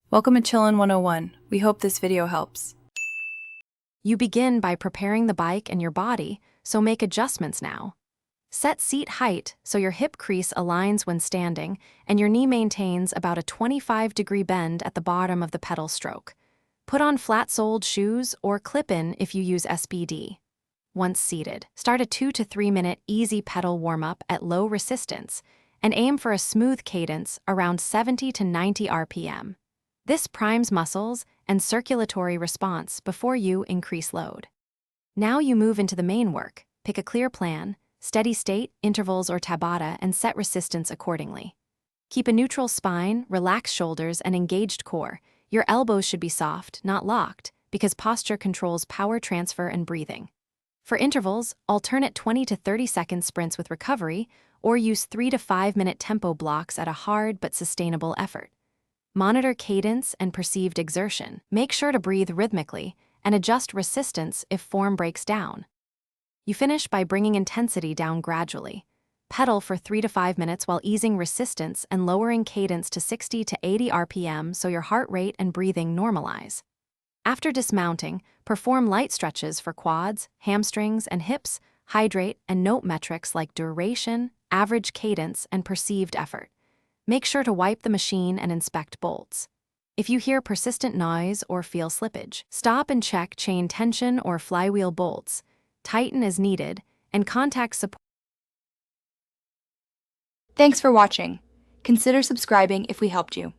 Welcome to Chillin' 101. We hope this video helps. You begin by preparing the bike and your body, so make adjustments now. Set seat height so your hip crease aligns when standing and your knee maintains about a 25-degree bend at the bottom of the pedal stroke. Put on flat-soled shoes or clip-in if you use SBD. Once seated, start a 2 to 3 minute easy pedal warm-up at low resistance and aim for a smooth cadence around 70 to 90 RPM. This primes muscles and circulatory response before you increase load. Now you move into the main work. Pick a clear plan, steady state, intervals, or Tabata, and set resistance accordingly. Keep a neutral spine, relaxed shoulders, and engaged core. Your elbows should be soft, not locked, because posture controls power transfer and breathing. For intervals, alternate 20 to 30-second sprints with recovery, or use 3 to 5 minute tempo blocks at a hard but sustainable effort. Monitor cadence and perceived exertion. Make sure to breathe rhythmically and adjust resistance if form breaks down. You finish by bringing intensity down gradually. Pedal for 3 to 5 minutes while easing resistance and lowering cadence to 60 to 80 RPM so your heart rate and breathing normalize. After dismounting, perform light stretches for quads, hamstrings, and hips. Hydrate and note metrics like duration, average cadence, and perceived effort. Make sure to wipe the machine and inspect bolts. If you hear persistent noise or feel slippage, stop and check chain tension or flywheel bolts. Tighten as needed, and contact support. Thanks for watching. Consider subscribing if we helped you.